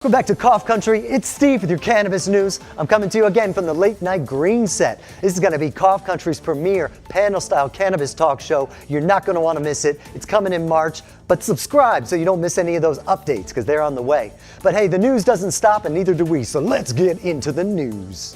Welcome back to Cough Country. It's Steve with your cannabis news. I'm coming to you again from the late night green set. This is going to be Cough Country's premier panel-style cannabis talk show. You're not going to want to miss it. It's coming in March, but subscribe so you don't miss any of those updates because they're on the way. But hey, the news doesn't stop and neither do we, so let's get into the news.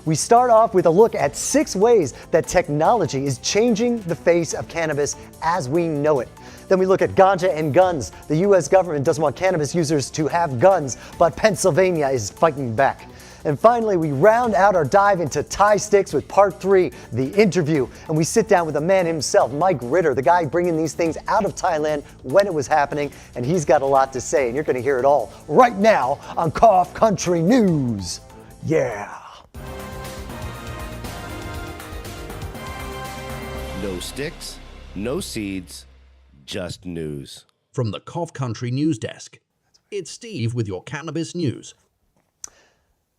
We start off with a look at 6 ways that technology is changing the face of cannabis as we know it. Then we look at Ganja and Guns. The U.S. government doesn't want cannabis users to have guns, but Pennsylvania is fighting back. And finally, we round out our dive into Thai sticks with part 3, the interview. And we sit down with the man himself, Mike Ritter, the guy bringing these things out of Thailand when it was happening. And he's got a lot to say, and you're going to hear it all right now on Cough Country News. Yeah. No sticks, no seeds, just news. From the Cough Country News Desk, it's Steve with your cannabis news.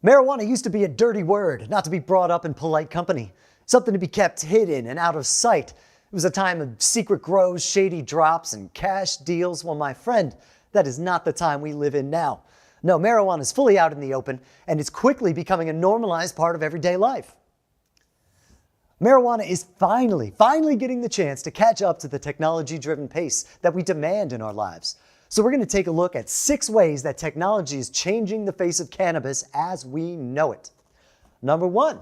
Marijuana used to be a dirty word, not to be brought up in polite company. Something to be kept hidden and out of sight. It was a time of secret grows, shady drops, and cash deals. Well, my friend, that is not the time we live in now. No, marijuana is fully out in the open, and it's quickly becoming a normalized part of everyday life. Marijuana is finally getting the chance to catch up to the technology-driven pace that we demand in our lives. So we're going to take a look at 6 ways that technology is changing the face of cannabis as we know it. Number 1,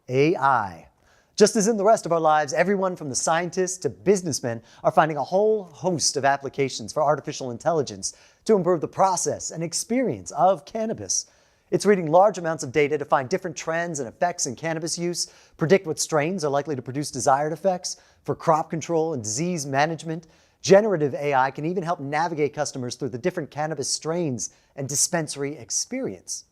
AI. Just as in the rest of our lives, everyone from the scientists to businessmen are finding a whole host of applications for artificial intelligence to improve the process and experience of cannabis. It's reading large amounts of data to find different trends and effects in cannabis use, predict what strains are likely to produce desired effects for crop control and disease management. Generative AI can even help navigate customers through the different cannabis strains and dispensary experience.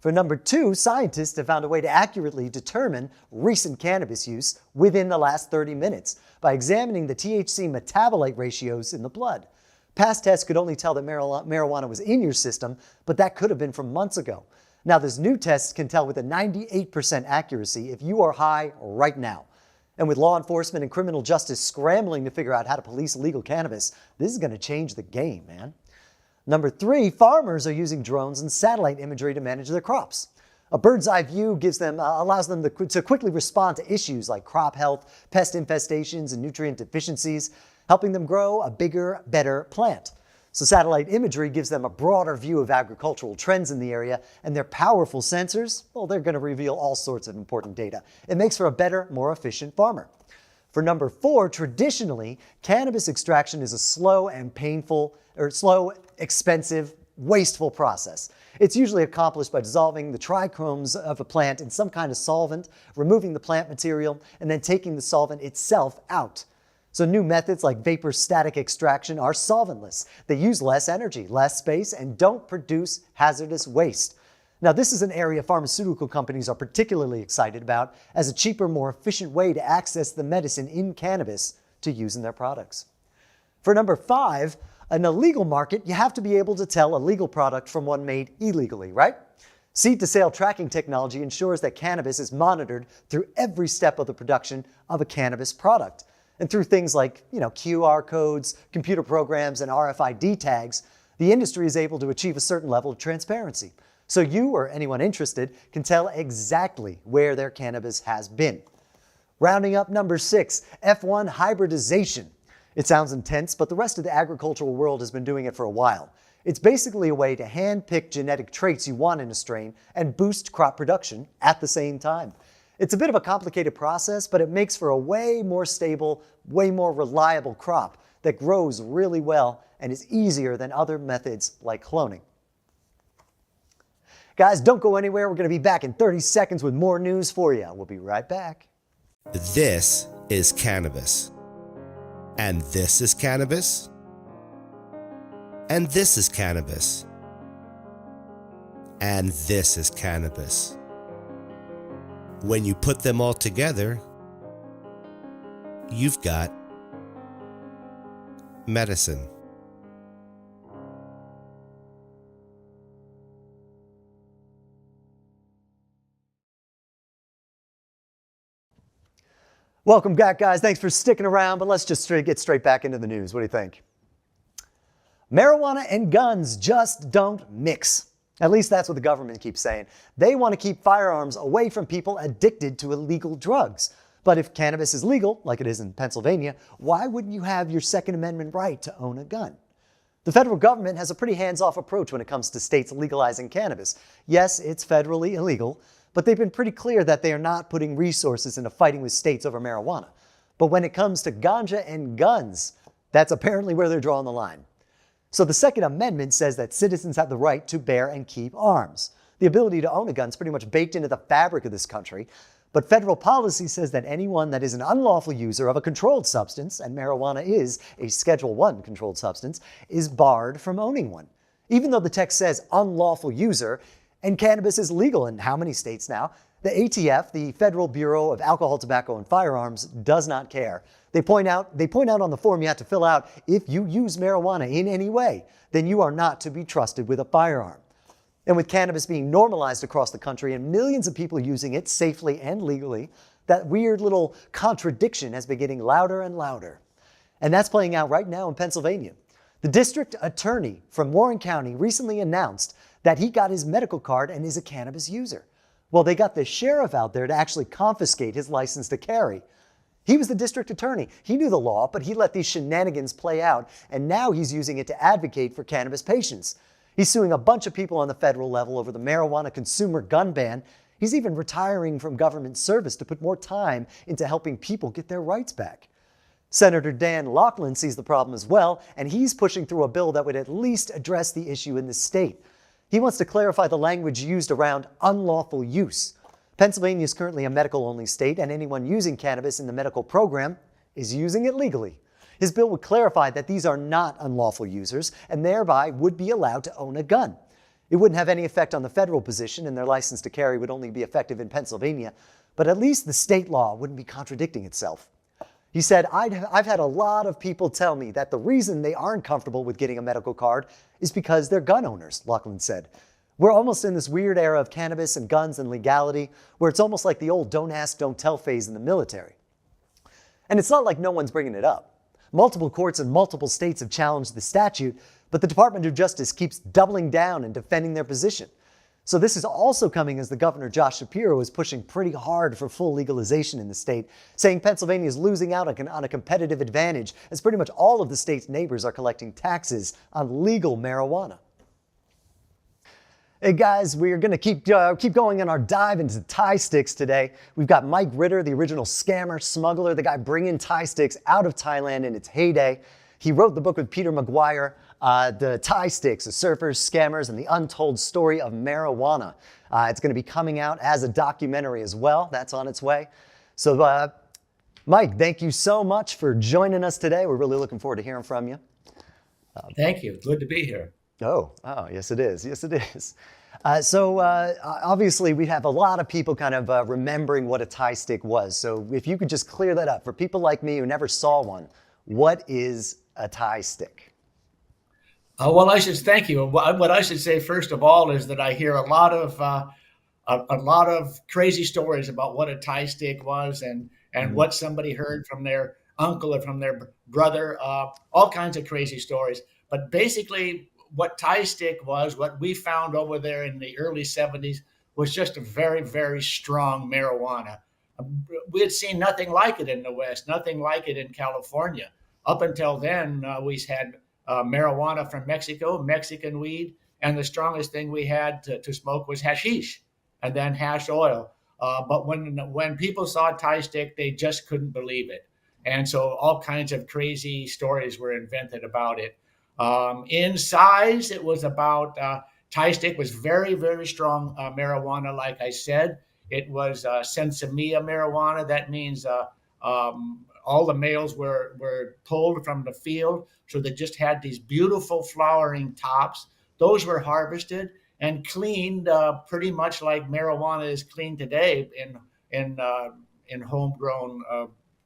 For number 2, scientists have found a way to accurately determine recent cannabis use within the last 30 minutes by examining the THC metabolite ratios in the blood. Past tests could only tell that marijuana was in your system, but that could have been from months ago. Now, this new test can tell with a 98% accuracy if you are high right now. And with law enforcement and criminal justice scrambling to figure out how to police illegal cannabis, this is going to change the game, man. Number 3, farmers are using drones and satellite imagery to manage their crops. A bird's eye view allows them to quickly respond to issues like crop health, pest infestations, and nutrient deficiencies, helping them grow a bigger, better plant. So satellite imagery gives them a broader view of agricultural trends in the area, and their powerful sensors, well, they're going to reveal all sorts of important data. It makes for a better, more efficient farmer. For number 4, traditionally, cannabis extraction is a slow, expensive, wasteful process. It's usually accomplished by dissolving the trichomes of a plant in some kind of solvent, removing the plant material, and then taking the solvent itself out. So new methods like vapor static extraction are solventless. They use less energy, less space, and don't produce hazardous waste. Now, this is an area pharmaceutical companies are particularly excited about as a cheaper, more efficient way to access the medicine in cannabis to use in their products. For number 5, in a legal market, you have to be able to tell a legal product from one made illegally, right? Seed-to-sale tracking technology ensures that cannabis is monitored through every step of the production of a cannabis product. And through things like, QR codes, computer programs, and RFID tags, the industry is able to achieve a certain level of transparency. So you or anyone interested can tell exactly where their cannabis has been. Rounding up number 6, F1 hybridization. It sounds intense, but the rest of the agricultural world has been doing it for a while. It's basically a way to hand-pick genetic traits you want in a strain and boost crop production at the same time. It's a bit of a complicated process, but it makes for a way more stable, way more reliable crop that grows really well and is easier than other methods like cloning. Guys, don't go anywhere. We're going to be back in 30 seconds with more news for you. We'll be right back. This is cannabis. And this is cannabis. And this is cannabis. And this is cannabis. When you put them all together, you've got medicine. Welcome back, guys. Thanks for sticking around, but let's just get straight back into the news. What do you think? Marijuana and guns just don't mix. At least that's what the government keeps saying. They want to keep firearms away from people addicted to illegal drugs. But if cannabis is legal, like it is in Pennsylvania, why wouldn't you have your Second Amendment right to own a gun? The federal government has a pretty hands-off approach when it comes to states legalizing cannabis. Yes, it's federally illegal, but they've been pretty clear that they are not putting resources into fighting with states over marijuana. But when it comes to ganja and guns, that's apparently where they're drawing the line. So the Second Amendment says that citizens have the right to bear and keep arms. The ability to own a gun is pretty much baked into the fabric of this country. But federal policy says that anyone that is an unlawful user of a controlled substance, and marijuana is a Schedule I controlled substance, is barred from owning one. Even though the text says unlawful user, and cannabis is legal in how many states now, the ATF, the Federal Bureau of Alcohol, Tobacco, and Firearms, does not care. They point out on the form you have to fill out, if you use marijuana in any way, then you are not to be trusted with a firearm. And with cannabis being normalized across the country and millions of people using it safely and legally, that weird little contradiction has been getting louder and louder. And that's playing out right now in Pennsylvania. The district attorney from Warren County recently announced that he got his medical card and is a cannabis user. Well, they got the sheriff out there to actually confiscate his license to carry. He was the district attorney. He knew the law, but he let these shenanigans play out, and now he's using it to advocate for cannabis patients. He's suing a bunch of people on the federal level over the marijuana consumer gun ban. He's even retiring from government service to put more time into helping people get their rights back. Senator Dan Laughlin sees the problem as well, and he's pushing through a bill that would at least address the issue in the state. He wants to clarify the language used around unlawful use. Pennsylvania is currently a medical-only state, and anyone using cannabis in the medical program is using it legally. His bill would clarify that these are not unlawful users and thereby would be allowed to own a gun. It wouldn't have any effect on the federal position, and their license to carry would only be effective in Pennsylvania, but at least the state law wouldn't be contradicting itself. He said, I've had a lot of people tell me that the reason they aren't comfortable with getting a medical card is because they're gun owners, Laughlin said. We're almost in this weird era of cannabis and guns and legality where it's almost like the old don't ask, don't tell phase in the military. And it's not like no one's bringing it up. Multiple courts in multiple states have challenged the statute, but the Department of Justice keeps doubling down and defending their position. So this is also coming as the Governor Josh Shapiro is pushing pretty hard for full legalization in the state, saying Pennsylvania is losing out on a competitive advantage as pretty much all of the state's neighbors are collecting taxes on legal marijuana. Hey guys, we're going to keep going on our dive into Thai sticks today. We've got Mike Ritter, the original scammer, smuggler, the guy bringing Thai sticks out of Thailand in its heyday. He wrote the book with Peter McGuire, The Thai Sticks, the Surfers, Scammers, and the Untold Story of Marijuana. It's going to be coming out as a documentary as well. That's on its way. So, Mike, thank you so much for joining us today. We're really looking forward to hearing from you. Thank you. Good to be here. Oh, yes it is. Yes it is. Obviously we have a lot of people kind of remembering what a Thai stick was. So if you could just clear that up for people like me who never saw one, what is a Thai stick? Well, I should thank you. What I should say first of all is that I hear a lot of crazy stories about what a Thai stick was and what somebody heard from their uncle or from their brother. All kinds of crazy stories. But basically, what Thai stick was, what we found over there in the early 70s, was just a very, very strong marijuana. We had seen nothing like it in the West, nothing like it in California. Up until then, we had marijuana from Mexico, Mexican weed, and the strongest thing we had to smoke was hashish, and then hash oil. But when people saw Thai stick, they just couldn't believe it. And so all kinds of crazy stories were invented about it. In size, it was about, Thai stick was very, very strong marijuana, like I said. It was sensimilla marijuana. That means all the males were pulled from the field, so they just had these beautiful flowering tops. Those were harvested and cleaned pretty much like marijuana is cleaned today in homegrown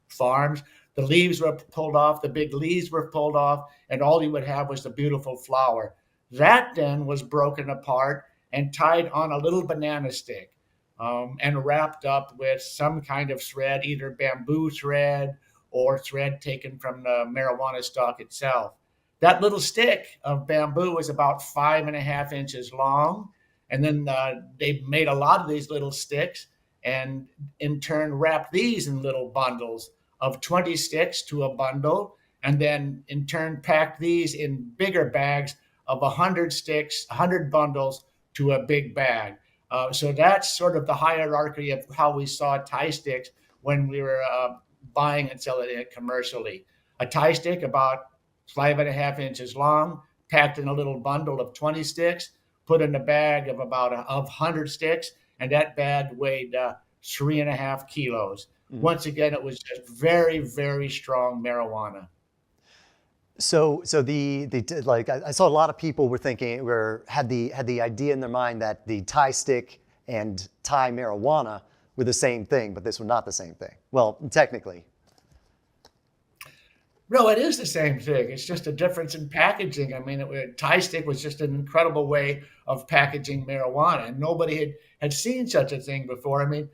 farms. The leaves were pulled off, the big leaves were pulled off, and all you would have was the beautiful flower. That then was broken apart and tied on a little banana stick and wrapped up with some kind of thread, either bamboo thread or thread taken from the marijuana stalk itself. That little stick of bamboo was about 5.5 inches long, And then they made a lot of these little sticks and in turn wrapped these in little bundles of 20 sticks to a bundle, and then in turn packed these in bigger bags of 100 sticks, 100 bundles to a big bag. So that's sort of the hierarchy of how we saw tie sticks when we were buying and selling it commercially. A tie stick about 5.5 inches long, packed in a little bundle of 20 sticks, put in a bag of about 100 sticks, and that bag weighed 3.5 kilos. Once again, it was just very, very strong marijuana. So like I saw a lot of people were thinking had the idea in their mind that the Thai stick and Thai marijuana were the same thing, but this was not the same thing. Well, technically. No, it is the same thing. It's just a difference in packaging. I mean, Thai stick was just an incredible way of packaging marijuana, and nobody had seen such a thing before. I mean,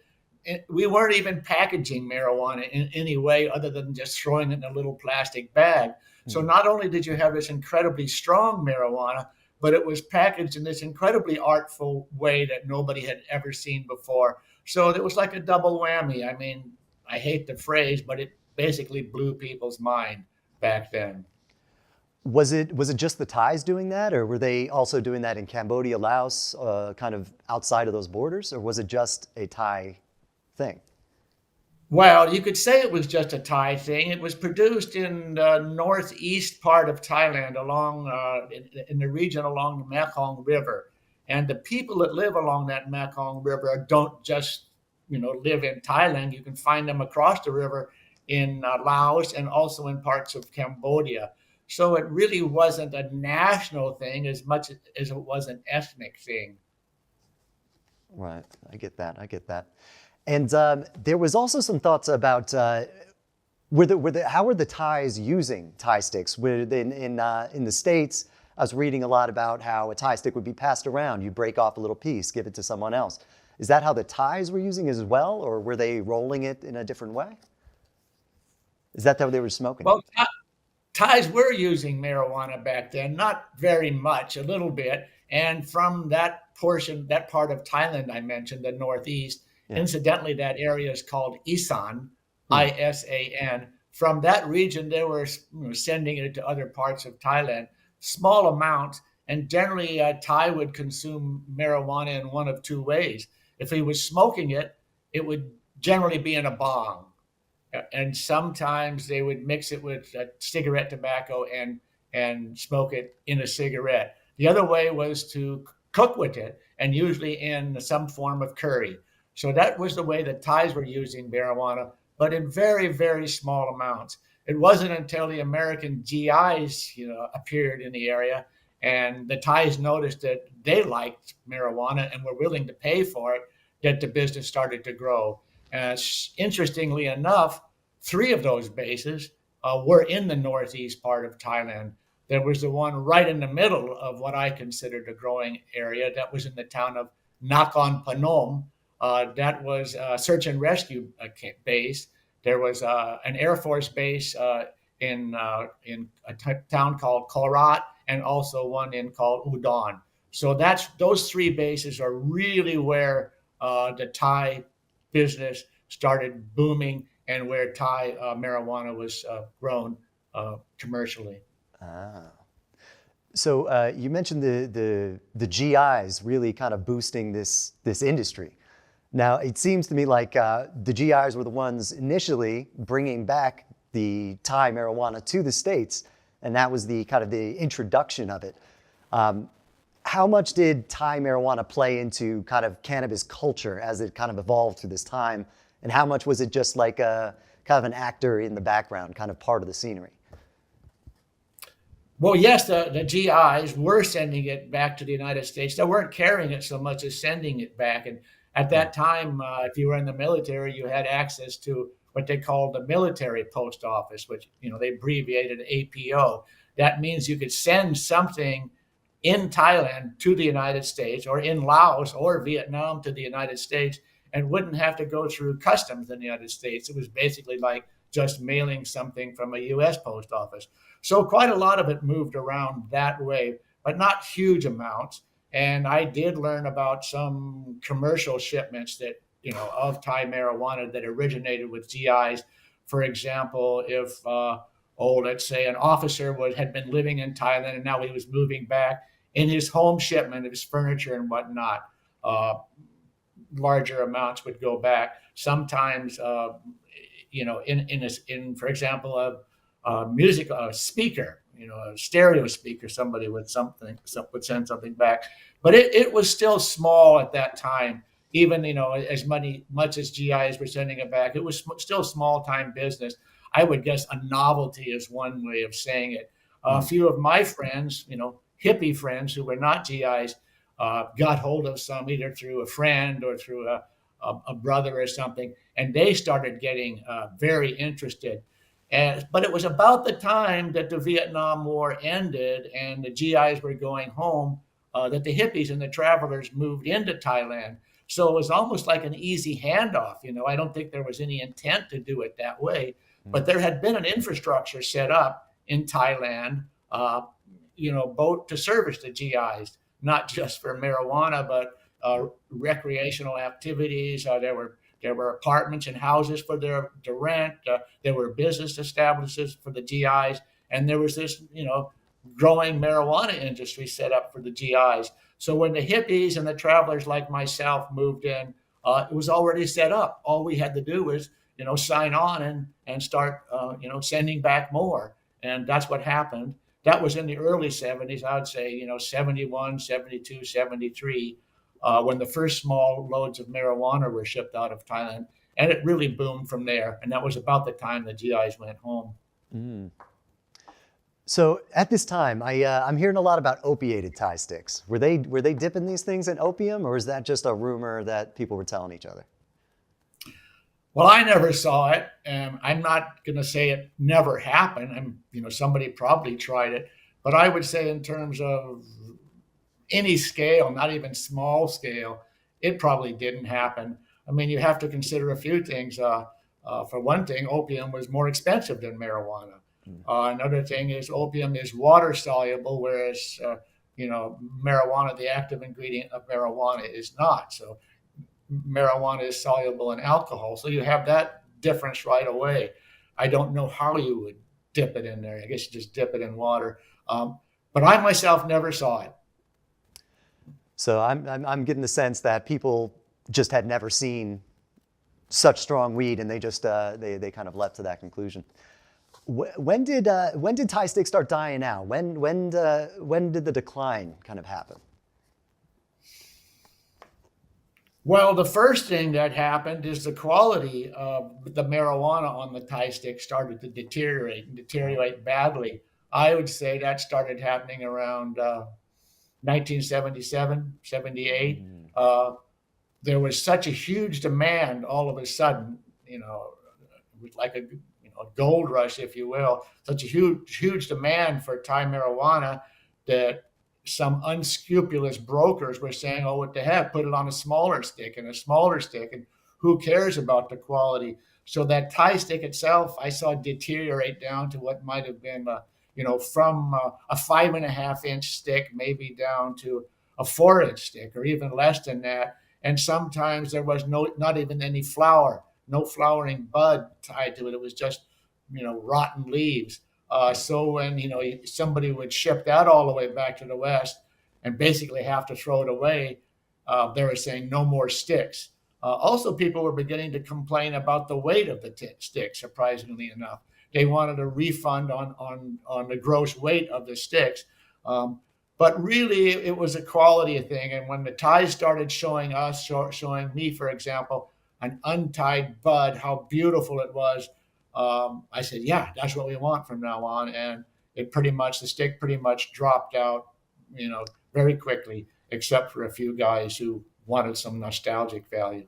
we weren't even packaging marijuana in any way other than just throwing it in a little plastic bag. So not only did you have this incredibly strong marijuana, but it was packaged in this incredibly artful way that nobody had ever seen before. So it was like a double whammy. I mean, I hate the phrase, but it basically blew people's mind back then. Was it just the Thais doing that, or were they also doing that in Cambodia, Laos, kind of outside of those borders, or was it just a Thai thing? Well, you could say it was just a Thai thing. It was produced in the northeast part of Thailand, along in the region along the Mekong River. And the people that live along that Mekong River don't just, live in Thailand. You can find them across the river in Laos and also in parts of Cambodia. So it really wasn't a national thing as much as it was an ethnic thing. Right, I get that. And there was also some thoughts about how were the Thais using Thai sticks? Were they in the States? I was reading a lot about how a Thai stick would be passed around. You break off a little piece, give it to someone else. Is that how the Thais were using it as well, or were they rolling it in a different way? Is that how they were smoking? Well, Thais were using marijuana back then, not very much, a little bit. And from that part of Thailand I mentioned, the northeast, incidentally, that area is called Isan, Isan. From that region, they were sending it to other parts of Thailand, small amounts. And generally, Thai would consume marijuana in one of two ways. If he was smoking it, it would generally be in a bong. And sometimes they would mix it with cigarette tobacco and smoke it in a cigarette. The other way was to cook with it, and usually in some form of curry. So that was the way that Thais were using marijuana, but in very, very small amounts. It wasn't until the American GIs, appeared in the area, and the Thais noticed that they liked marijuana and were willing to pay for it, that the business started to grow. Interestingly enough, 3 of those bases were in the northeast part of Thailand. There was the one right in the middle of what I considered a growing area. That was in the town of Nakhon Phanom. That was a search and rescue base. There was an Air Force base in a town called Korat, and also one called Udon. So those 3 bases are really where the Thai business started booming and where Thai marijuana was grown commercially. So you mentioned the GIs really kind of boosting this industry. Now, it seems to me like the GIs were the ones initially bringing back the Thai marijuana to the States, and that was the kind of the introduction of it. How much did Thai marijuana play into kind of cannabis culture as it kind of evolved through this time, and how much was it just like a kind of an actor in the background, kind of part of the scenery? Well, yes, the GIs were sending it back to the United States. They weren't carrying it so much as sending it back. And at that time, if you were in the military, you had access to what they called the military post office, which they abbreviated APO. That means you could send something in Thailand to the United States, or in Laos or Vietnam to the United States, and wouldn't have to go through customs in the United States. It was basically like just mailing something from a U.S. post office. So quite a lot of it moved around that way, but not huge amounts. And I did learn about some commercial shipments that, of Thai marijuana that originated with GIs. For example, if, let's say an officer had been living in Thailand and now he was moving back, in his home shipment of his furniture and whatnot, larger amounts would go back. Sometimes, in for example, a speaker, a stereo speaker, somebody would send something back, but it was still small at that time. Even as much as GIs were sending it back, it was still small time business. I would guess a novelty is one way of saying it. A few of my friends, hippie friends who were not GIs, got hold of some either through a friend or through a brother or something, and they started getting very interested. But it was about the time that the Vietnam War ended and the GIs were going home that the hippies and the travelers moved into Thailand. So it was almost like an easy handoff. I don't think there was any intent to do it that way, but there had been an infrastructure set up in Thailand, both to service the GIs, not just for marijuana, but recreational activities. There were apartments and houses for their to rent. There were business establishments for the GIs, and there was this, growing marijuana industry set up for the GIs. So when the hippies and the travelers like myself moved in, it was already set up. All we had to do was, sign on and start, sending back more. And that's what happened. That was in the early 70s, I would say, 71, 72, 73. When the first small loads of marijuana were shipped out of Thailand. And it really boomed from there. And that was about the time the GIs went home. Mm. So at this time, I'm hearing a lot about opiated Thai sticks. Were they dipping these things in opium, or is that just a rumor that people were telling each other? Well, I never saw it, and I'm not going to say it never happened. Somebody probably tried it, but I would say in terms of any scale, not even small scale, it probably didn't happen. You have to consider a few things. For one thing, opium was more expensive than marijuana. Another thing is opium is water soluble, whereas marijuana, the active ingredient of marijuana, is not. So marijuana is soluble in alcohol. So you have that difference right away. I don't know how you would dip it in there. I guess you just dip it in water. But I myself never saw it. So I'm getting the sense that people just had never seen such strong weed, and they just they kind of leapt to that conclusion. When did Thai sticks start dying out? When did the decline kind of happen? Well, the first thing that happened is the quality of the marijuana on the Thai stick started to deteriorate badly. I would say that started happening around 1977, 78. There was such a huge demand all of a sudden, like a gold rush, if you will, such a huge demand for Thai marijuana that some unscrupulous brokers were saying, oh, what the heck, put it on a smaller stick, and who cares about the quality? So that Thai stick itself, I saw deteriorate down to what might have been, from a 5.5-inch stick, maybe down to a 4-inch stick, or even less than that. And sometimes there was not even any flower, no flowering bud tied to it. It was just, rotten leaves. So when, somebody would ship that all the way back to the West and basically have to throw it away, they were saying no more sticks. Also, people were beginning to complain about the weight of the stick, surprisingly enough. They wanted a refund on the gross weight of the sticks. But really, it was a quality thing. And when the Thais started showing me, for example, an untied bud, how beautiful it was, I said, yeah, that's what we want from now on. And the stick pretty much dropped out, very quickly, except for a few guys who wanted some nostalgic value.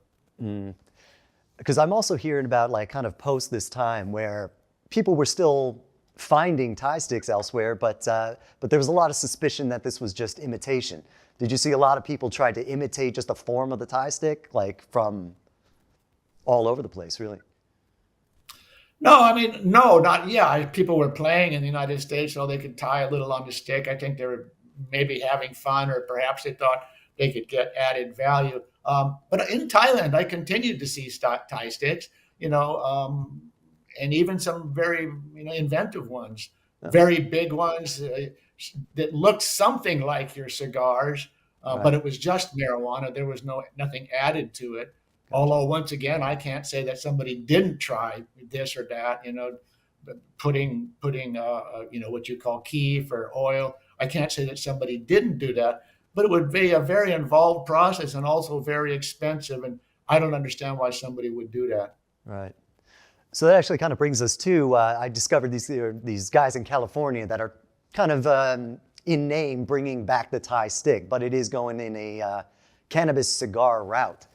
Because I'm also hearing about kind of post this time where people were still finding Thai sticks elsewhere, but there was a lot of suspicion that this was just imitation. Did you see a lot of people try to imitate just the form of the Thai stick, from all over the place, really? No, not. Yeah, people were playing in the United States, so they could tie a little on the stick. I think they were maybe having fun, or perhaps they thought they could get added value. But in Thailand, I continued to see Thai sticks, and even some very inventive ones, very big ones that looked something like your cigars, but it was just marijuana. There was nothing added to it. Although once again, I can't say that somebody didn't try this or that, putting what you call kief or oil. I can't say that somebody didn't do that, but it would be a very involved process and also very expensive. And I don't understand why somebody would do that. Right. So that actually kind of brings us to, I discovered these guys in California that are kind of in name bringing back the Thai stick, but it is going in a cannabis cigar route.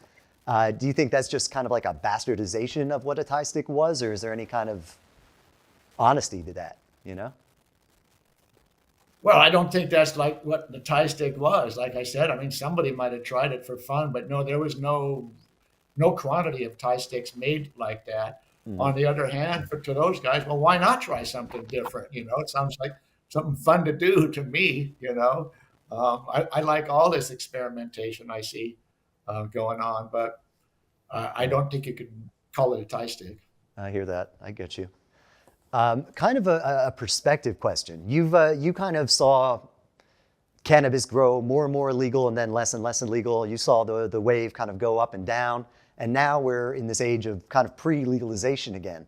Do you think that's just kind of like a bastardization of what a Thai stick was, or is there any kind of honesty to that, Well, I don't think that's like what the Thai stick was. Like I said, I mean, somebody might have tried it for fun, but no, there was no quantity of Thai sticks made like that. On the other hand, to those guys, well, why not try something different? It sounds like something fun to do to me. I like all this experimentation I see going on, but I don't think you could call it a Thai stick. I hear that. I get you. Kind of a perspective question. You kind of saw cannabis grow more and more illegal and then less and less illegal. You saw the wave kind of go up and down. And now we're in this age of kind of pre-legalization again.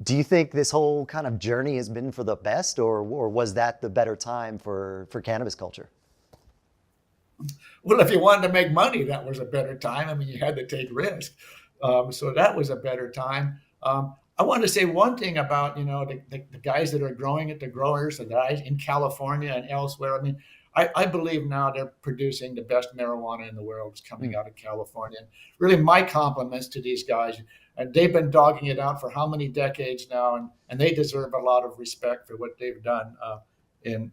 Do you think this whole kind of journey has been for the best, or was that the better time for cannabis culture? Well, if you wanted to make money, that was a better time. I mean, you had to take risks. So that was a better time. I want to say one thing about, the guys that are growing it, the growers, the guys in California and elsewhere. I mean, I believe now they're producing the best marijuana in the world is coming out of California. And really, my compliments to these guys. And they've been dogging it out for how many decades now, and they deserve a lot of respect for what they've done in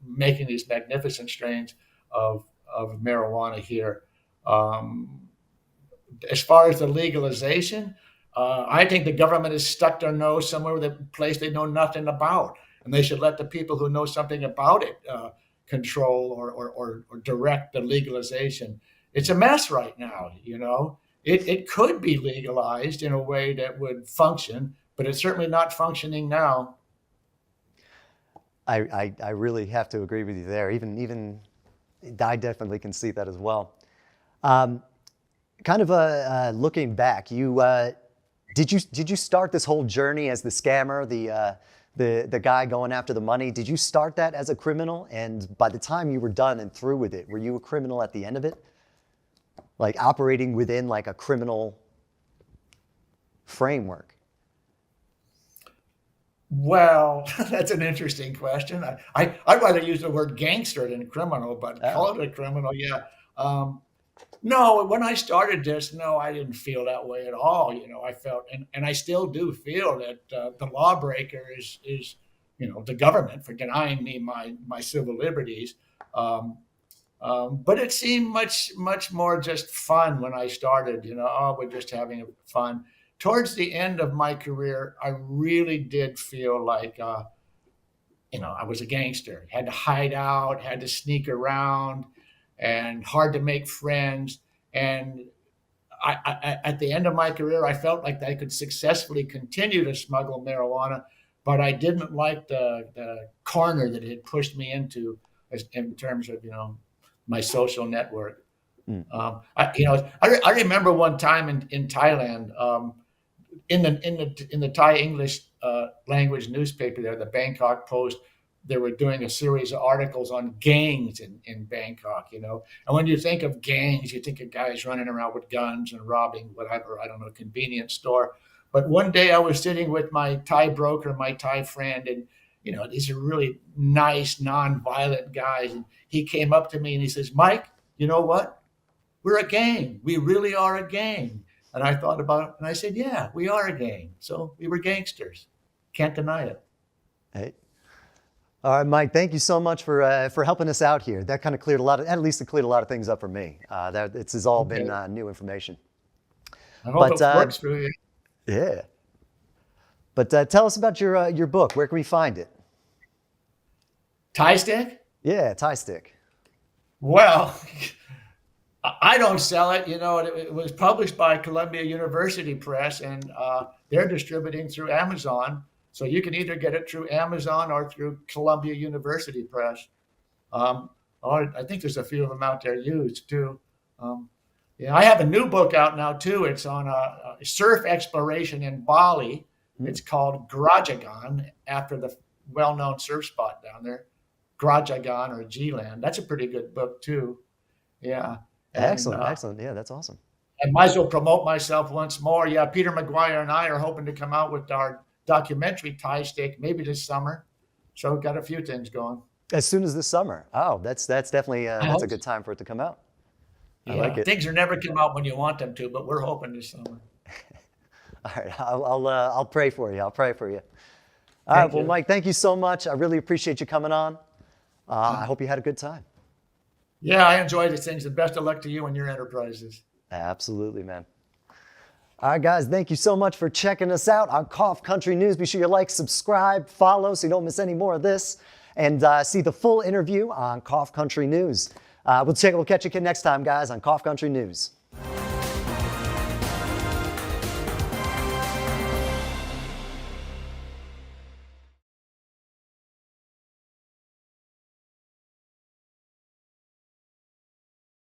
making these magnificent strains of marijuana here. As far as the legalization, I think the government has stuck their nose somewhere, the place they know nothing about. And they should let the people who know something about it control or direct the legalization. It's a mess right now, It could be legalized in a way that would function, but it's certainly not functioning now. I really have to agree with you there. Even I definitely can see that as well. Kind of looking back, did you start this whole journey as the scammer, the guy going after the money? Did you start that as a criminal? And by the time you were done and through with it, were you a criminal at the end of it? Like operating within like a criminal framework? Well, that's an interesting question. I'd rather use the word gangster than criminal, but call it a criminal, yeah. No, when I started this, no, I didn't feel that way at all. I felt, and I still do feel that the lawbreaker is the government for denying me my civil liberties. But it seemed much more just fun when I started. We're just having fun. Towards the end of my career, I really did feel like I was a gangster. Had to hide out, had to sneak around, and hard to make friends. And I at the end of my career, I felt like I could successfully continue to smuggle marijuana, but I didn't like the corner that it had pushed me into in terms of my social network. I remember one time in Thailand, in the Thai English language newspaper there, the Bangkok Post. They were doing a series of articles on gangs in Bangkok, And when you think of gangs, you think of guys running around with guns and robbing whatever, I don't know, convenience store. But one day I was sitting with my Thai broker, my Thai friend, and, these are really nice, non-violent guys. And he came up to me and he says, "Mike, you know what? We're a gang. We really are a gang." And I thought about it and I said, "Yeah, we are a gang. So we were gangsters. Can't deny it." Hey. All right, Mike, thank you so much for helping us out here. That kind of cleared at least it cleared a lot of things up for me. This has all been new information. I hope it works for you. Yeah. But tell us about your book. Where can we find it? Thai stick? Yeah, Thai stick. Well, I don't sell it. You know, it was published by Columbia University Press, and they're distributing through Amazon. So you can either get it through Amazon or through Columbia University Press. Or I think there's a few of them out there used too. Um, yeah, I have a new book out now too. It's on surf exploration in Bali. It's called Grajagan, after the well-known surf spot down there, Grajagan or G-Land. That's a pretty good book too. Yeah. Excellent, excellent. Yeah, that's awesome. I might as well promote myself once more. Yeah, Peter McGuire and I are hoping to come out with our documentary Thai Stick maybe this summer. So we've got a few things going. As soon as this summer. Oh, that's definitely that's a good time for it to come out. I like it. Things are never come out when you want them to, but we're hoping this summer. All right, I'll pray for you. I'll pray for you. All right, well, Mike, thank you so much. I really appreciate you coming on. I hope you had a good time. Yeah, I enjoyed these things. And best of luck to you and your enterprises. Absolutely, man. All right, guys, thank you so much for checking us out on Cough Country News. Be sure you like, subscribe, follow so you don't miss any more of this, and see the full interview on Cough Country News. We'll catch you next time, guys, on Cough Country News.